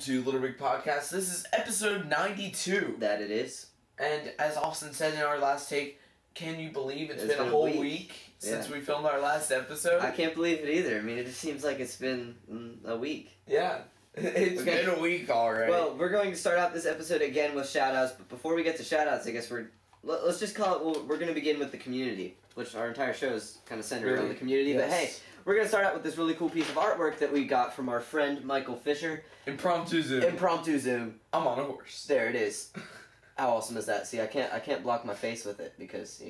to Little Big Podcast. This is episode 92. That it is. And as Austin said in our last take, can you believe it's been a whole week since we filmed our last episode? I can't believe it either. I mean, it just seems like it's been a week. Yeah, it's been a week already. Well, we're going to start out this episode again with shout-outs, but before we get to shout-outs, I guess let's just call it, we're going to begin with the community, which our entire show is kind of centered around the community, but hey, we're going to start out with this really cool piece of artwork that we got from our friend Michael Fisher. Impromptu Zoom. Impromptu Zoom. I'm on a horse. There it is. How awesome is that? See, I can't block my face with it because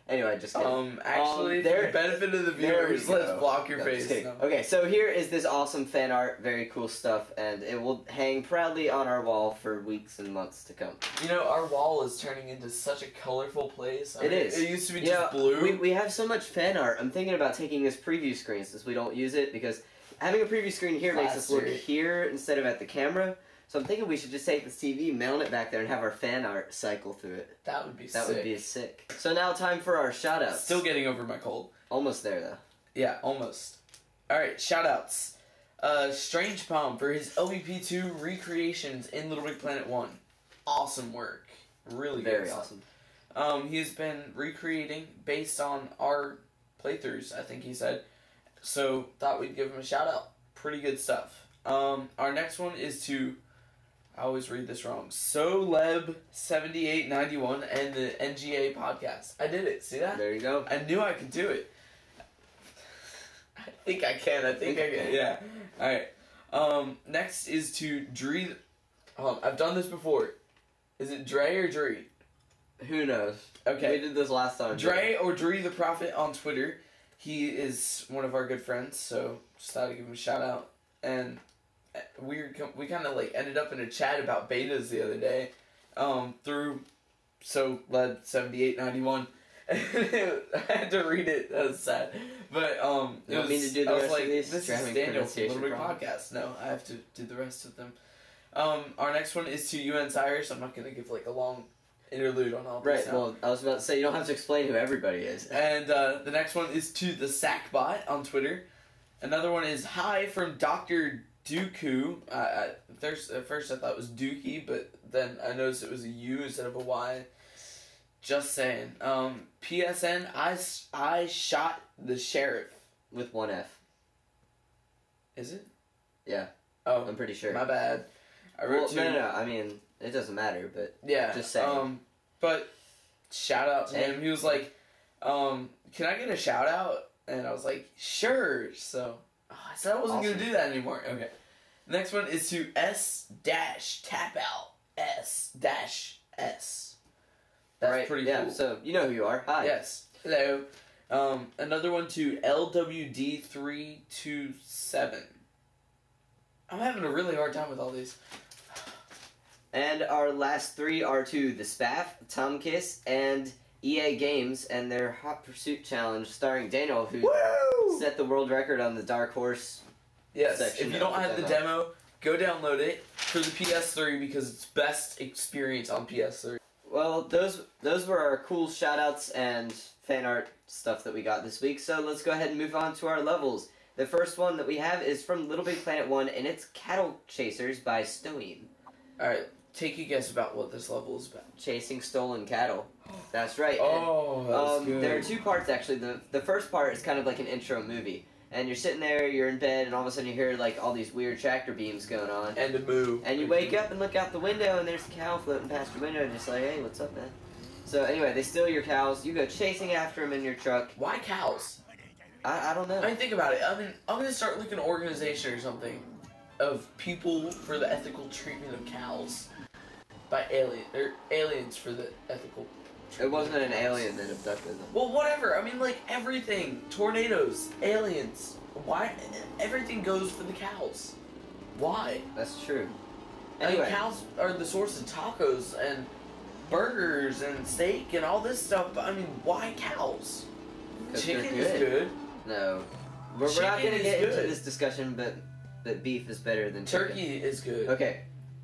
anyway, just kidding. Actually, for the benefit of the viewers, let's block your face. No. Okay, so here is this awesome fan art, very cool stuff, and it will hang proudly on our wall for weeks and months to come. You know, our wall is turning into such a colorful place. It is. It used to be just blue. We have so much fan art. I'm thinking about taking this preview screen since we don't use it, because having a preview screen here makes us look here instead of at the camera. So I'm thinking we should just take this TV, mount it back there, and have our fan art cycle through it. That would be sick. That would be sick. So now time for our shout-outs. Still getting over my cold. Almost there, though. Yeah, almost. Alright, shout-outs. Strange Palm for his LVP2 recreations in Little Big Planet 1. Awesome work. Really good. Very awesome. He has been recreating based on our playthroughs, I think he said. So, thought we'd give him a shout-out. Pretty good stuff. Our next one is to... I always read this wrong. Soleb7891 and the NGA podcast. I did it. See that? There you go. I knew I could do it. I think I can. Yeah. Alright. Next is to Dree. I've done this before. Is it Dre or Dree? Who knows? Okay. We did this last time. Dre or Dree the Prophet on Twitter. He is one of our good friends, so just thought I'd give him a shout out. And we kind of like ended up in a chat about betas the other day, through Soleb7891. I had to read it. That was sad, but you want me to do the rest of these? This is Daniel from Little Big Podcast. No, I have to do the rest of them. Our next one is to UN Cyrus. I'm not gonna give like a long interlude on all this. Right. Well, I was about to say you don't have to explain who everybody is. And the next one is to the Sackbot on Twitter. Another one is hi from Dr. Dooku. At first I thought it was Dookie, but then I noticed it was a U instead of a Y. Just saying. PSN, I shot the sheriff. With one F. Is it? Yeah. Oh. I'm pretty sure. My bad. I wrote two. No. I mean, it doesn't matter, but yeah. Just saying. But shout out to him. He was like, can I get a shout out? And I was like, sure. So... I said I wasn't going to do that anymore. Okay. The next one is to S-Tapout. S-S. That's pretty cool. So you know who you are. Hi. Yes. Hello. Another one to LWD327. I'm having a really hard time with all these. And our last three are to The Spaff, Tom Kiss, and EA Games and their Hot Pursuit Challenge starring Daniel, who set the world record on the Dark Horse section. If you don't have the demo, go download it for the PS3 because it's best experience on PS3. Well, those were our cool shoutouts and fan art stuff that we got this week, so let's go ahead and move on to our levels. The first one that we have is from Little Big Planet 1, and it's Cattle Chasers by Stoeem. Alright. Take a guess about what this level is about. Chasing stolen cattle. That's right. Oh, that's good. There are two parts, actually. The first part is kind of like an intro movie. And you're sitting there, you're in bed, and all of a sudden you hear like all these weird tractor beams going on. And a moo. And you wake up and look out the window, and there's a cow floating past your window, and just like, hey, what's up, man? So anyway, they steal your cows. You go chasing after them in your truck. Why cows? I don't know. I mean, think about it. I mean, I'm going to start like an organization or something of people for the ethical treatment of cows. By aliens for the ethical treatment. It wasn't an alien that abducted them. Well, whatever. I mean, like, everything. Tornadoes. Aliens. Why? Everything goes for the cows. Why? That's true. Anyway. I mean, cows are the source of tacos and burgers and steak and all this stuff, but I mean, why cows? Chicken is good. No. We're not going to get into this discussion, but beef is better than chicken. Turkey is good. Okay.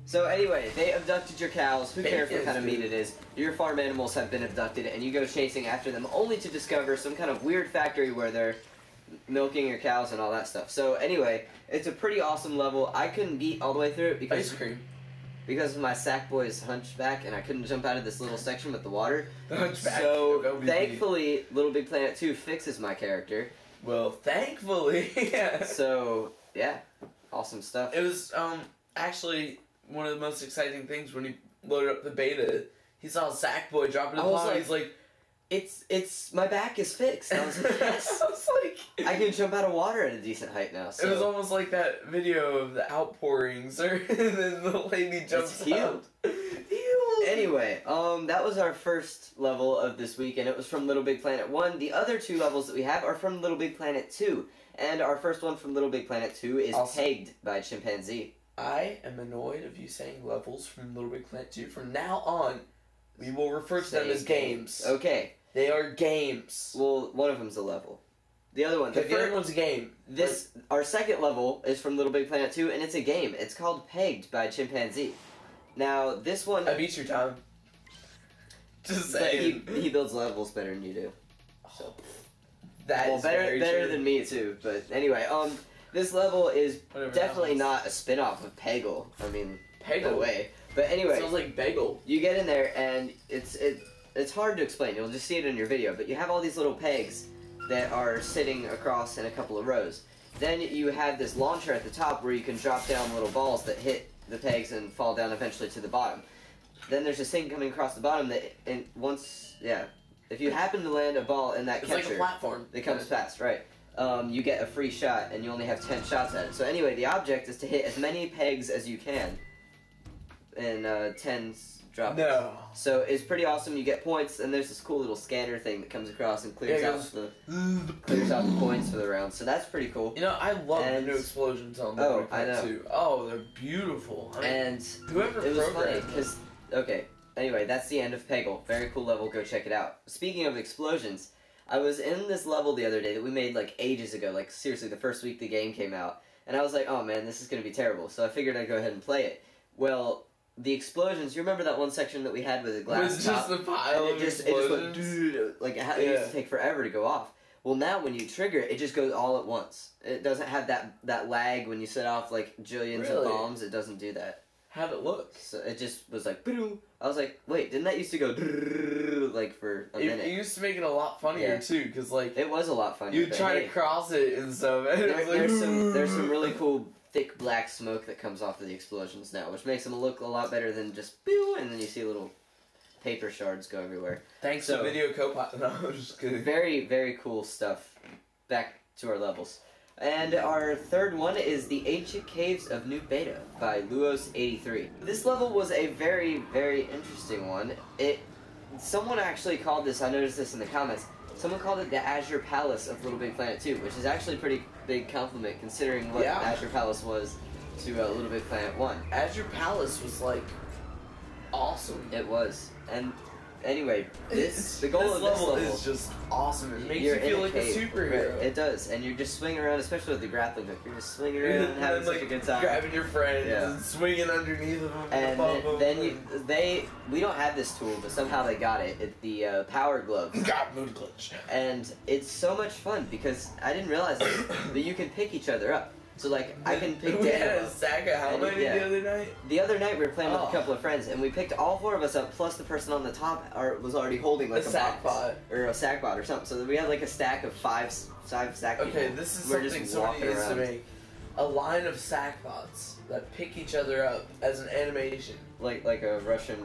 So anyway, they abducted your cows. Who cares what kind of meat it is? Your farm animals have been abducted, and you go chasing after them, only to discover some kind of weird factory where they're milking your cows and all that stuff. So anyway, it's a pretty awesome level. I couldn't beat all the way through it Ice cream. because of my Sackboy's hunchback, and I couldn't jump out of this little section with the water. The hunchback. So thankfully, Little Big Planet 2 fixes my character. Well, thankfully. Yeah. So yeah, awesome stuff. It was actually one of the most exciting things when he loaded up the beta. He saw Sackboy dropping the pond. He's like, It's my back is fixed. I was like, yes. I was like, I can jump out of water at a decent height now. So. It was almost like that video of the outpourings, and then the lady jumps out. Anyway, that was our first level of this week, and it was from Little Big Planet 1. The other two levels that we have are from Little Big Planet 2, and our first one from Little Big Planet 2 is Pegged by Chimpanzee. I am annoyed of you saying levels from Little Big Planet 2. From now on, we will refer to them as games. Okay. They are games. Well, one of them's a level. The other one... The other one's a game. Our second level is from Little Big Planet 2, and it's a game. It's called Pegged by Chimpanzee. Now, this one... I beat your time. Just saying. He builds levels better than you do. So. That is better than me, too. But anyway, this level is definitely not a spin-off of Peggle. I mean, Peggle? No way. But anyway... Sounds like bagel. You get in there, and it's hard to explain. You'll just see it in your video. But you have all these little pegs that are sitting across in a couple of rows. Then you have this launcher at the top where you can drop down little balls that hit the pegs and fall down eventually to the bottom. Then there's this thing coming across the bottom that, if you happen to land a ball in that catcher, it's like a platform that comes fast, right? You get a free shot, and you only have 10 shots at it. So anyway, the object is to hit as many pegs as you can in 10 drops. No. So it's pretty awesome. You get points, and there's this cool little scanner thing that comes across and clears out the points for the round. So that's pretty cool. You know, I love the new explosions on the I know. too. Oh, they're beautiful. I mean, and whoever it was funny programmed because anyway, that's the end of Peggle. Very cool level. Go check it out. Speaking of explosions, I was in this level the other day that we made like ages ago. Like seriously, the first week the game came out, and I was like, oh man, this is gonna be terrible. So I figured I'd go ahead and play it. Well. The explosions, you remember that one section that we had with the glass It was top? just a pile of explosions? It just went, dude, like, it used to take forever to go off. Well, now when you trigger it, it just goes all at once. It doesn't have that lag when you set off, like, jillions of bombs. It doesn't do that. How'd it look? So it just was like, boom. I was like, wait, didn't that used to go, like, for a minute? It used to make it a lot funnier, too, because, like... It was a lot funnier. You'd try to cross it and stuff, and there's some really cool... thick black smoke that comes off of the explosions now, which makes them look a lot better than just pew, and then you see little paper shards go everywhere. Thanks to Video Copilot. No, I'm just kidding. Very, very cool stuff. Back to our levels. And our third one is The Ancient Caves of New Beta by Luos83. This level was a very, very interesting one. Someone actually called this, I noticed this in the comments, someone called it the Azure Palace of Little Big Planet 2, which is actually a pretty big compliment considering what Azure Palace was to Little Big Planet 1. Azure Palace was, like, awesome. It was. And anyway, the goal of this level is just awesome. It makes you feel like a superhero. Right, it does. And you're just swinging around, especially with the grappling hook. You're just swinging around and having such a good time. Grabbing your friends and swinging underneath of them. And then we don't have this tool, but somehow they got it. It's the power gloves. God, mood glitch. And it's so much fun because I didn't realize that you can pick each other up. So, like, I can pick We had a sack of how many the other night? The other night we were playing with a couple of friends, and we picked all four of us up, plus the person on the top was already holding, like, a sack bot. Or a sack bot or something. So we had, like, a stack of five sack people. Okay, this is something somebody needs to make. A line of sack bots that pick each other up as an animation. Like a Russian...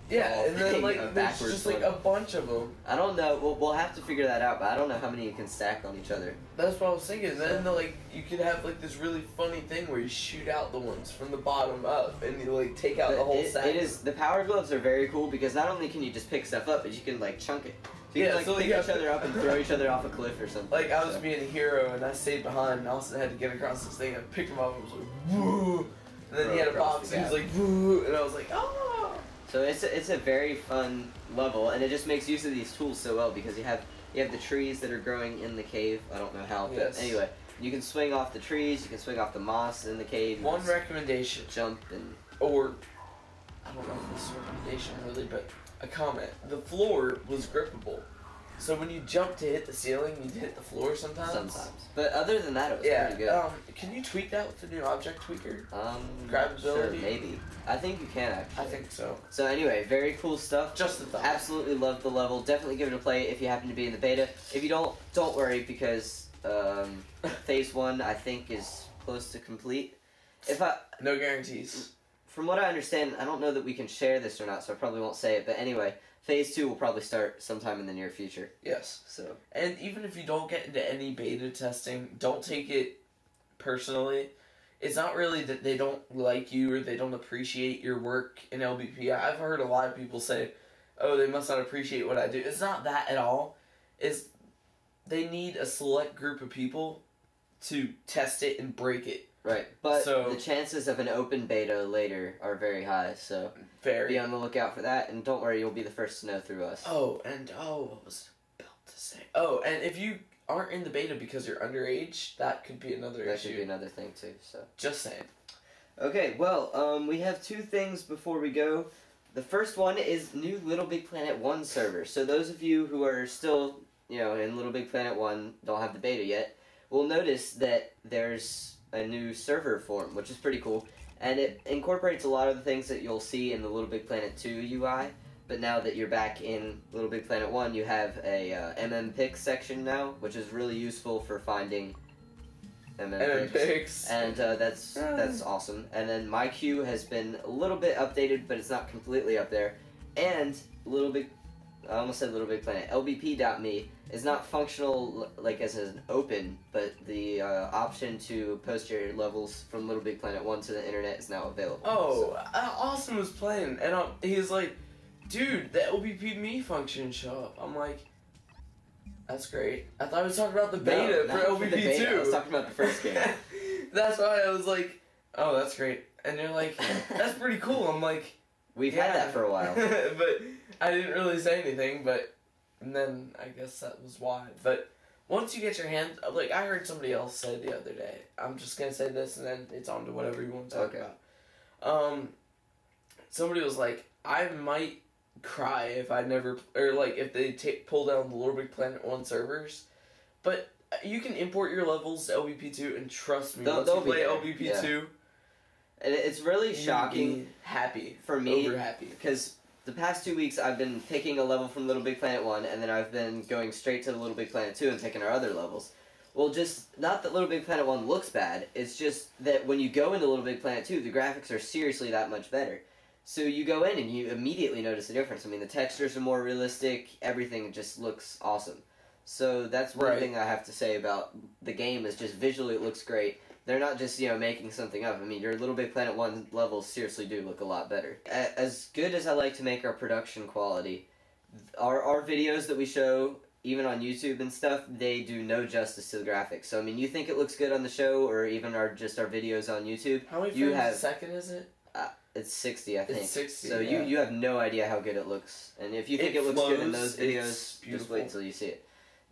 Yeah, and then, like, there's just, like, a bunch of them. I don't know. We'll have to figure that out, but I don't know how many you can stack on each other. That's what I was thinking. Then, like, you could have, like, this really funny thing where you shoot out the ones from the bottom up, and you, like, take out the whole stack. The power gloves are very cool, because not only can you just pick stuff up, but you can, like, chunk it. So you can, like, pick each other up and throw each other off a cliff or something. Like, I was being a hero, and I stayed behind, and Austin had to get across this thing, and I picked him up, and was like, woo! And then he had a box, and he was like, woo! And I was like, oh! So it's a very fun level, and it just makes use of these tools so well because you have the trees that are growing in the cave. I don't know how, but anyway, you can swing off the trees, you can swing off the moss in the cave. One recommendation: jump and I don't know if this is a recommendation really, but a comment. The floor was grippable, So when you jump to hit the ceiling, you'd hit the floor sometimes? Sometimes. But other than that, it was pretty good. Can you tweak that with the new object tweaker? Grabbability? Sure, maybe. I think you can, actually. I think so. So anyway, very cool stuff. Just a thought. Absolutely love the level. Definitely give it a play if you happen to be in the beta. If you don't worry, because Phase 1, I think, is close to complete. No guarantees. From what I understand, I don't know that we can share this or not, so I probably won't say it. But anyway, Phase 2 will probably start sometime in the near future. Yes. So. And even if you don't get into any beta testing, don't take it personally. It's not really that they don't like you or they don't appreciate your work in LBP. I've heard a lot of people say, oh, they must not appreciate what I do. It's not that at all. It's they need a select group of people to test it and break it. Right, but the chances of an open beta later are very high, so be on the lookout for that, and don't worry, you'll be the first to know through us. What was I about to say? Oh, and if you aren't in the beta because you're underage, that could be another issue. That could be another thing, too, so. Just saying. Okay, well, we have two things before we go. The first one is new Little Big Planet 1 server. So those of you who are still, in Little Big Planet 1, don't have the beta yet, will notice that there's a new server form, which is pretty cool, and it incorporates a lot of the things that you'll see in the Little Big Planet 2 UI, but now that you're back in Little Big Planet 1, you have a MMPix section now, which is really useful for finding MMPix, and that's awesome. And then my queue has been a little bit updated, but it's not completely up there, and I almost said Little Big Planet, LBP.me is not functional like as an open, but the option to post your levels from Little Big Planet 1 to the internet is now available. Oh, Austin was playing, and he was like, dude, the LBP me function show up. I'm like, that's great. I thought I was talking about the beta for LBP 2. I was talking about the first game. That's why I was like, oh, that's great. And you're like, that's pretty cool. I'm like, we've had that for a while. But I didn't really say anything, and then I guess that was why. But once you get your hand, like I heard somebody else say the other day, I'm just going to say this and then it's on to whatever you want to talk about. Somebody was like, I might cry if if they pull down the Little Big Planet 1 servers, but you can import your levels to LBP 2 and trust me, once you play LBP 2, and it's really shocking. Happy for me, over happy, because the past 2 weeks I've been picking a level from Little Big Planet 1, and then I've been going straight to Little Big Planet 2 and picking our other levels. Well, just not that Little Big Planet 1 looks bad, it's just that when you go into Little Big Planet 2, the graphics are seriously that much better. So you go in and you immediately notice the difference. I mean, the textures are more realistic, everything just looks awesome. So that's one thing I have to say about the game, is just visually it looks great. They're not just, making something up. I mean, your Little Big Planet 1 levels seriously do look a lot better. As good as I like to make our production quality, our videos that we show, even on YouTube and stuff, they do no justice to the graphics. So, I mean, you think it looks good on the show, or even our videos on YouTube. How many frames a second is it? It's 60, I think. It's 60, so you have no idea how good it looks. And if you think it looks good in those videos, just wait until you see it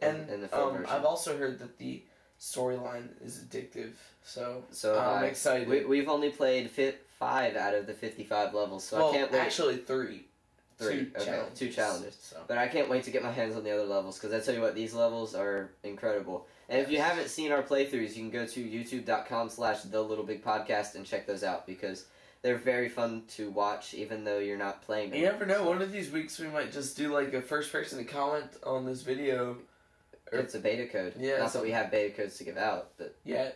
in the full version. I've also heard that the storyline is addictive, so I'm excited. We've only played 5 out of the 55 levels, so I can't wait. Actually 3. 2 challenges. So. But I can't wait to get my hands on the other levels, because I tell you what, these levels are incredible. And if you haven't seen our playthroughs, you can go to youtube.com/TheLittleBigPodcast and check those out, because they're very fun to watch, even though you're not playing them. You never know, one of these weeks we might just do like a first person to comment on this video. It's a beta code. Yeah. Not that we have beta codes to give out, but... Yeah.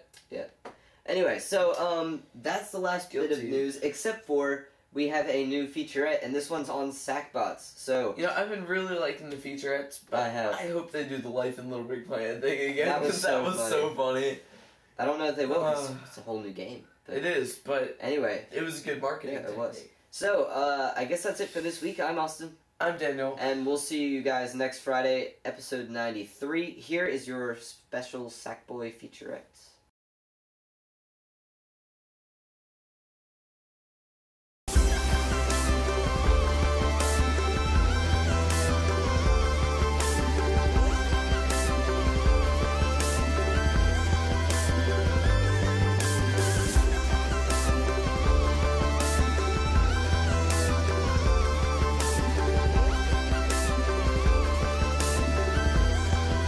Anyway, so, that's the last bit of news, except for we have a new featurette, and this one's on Sackbots, so... I've been really liking the featurettes, but I hope they do the Life in Little Big Planet thing again, because that was so funny. I don't know if they will, because it's a whole new game. But it is, but... Anyway. It was a good marketing it was. So, I guess that's it for this week. I'm Austin. I'm Daniel. And we'll see you guys next Friday, episode 93. Here is your special Sackboy featurette.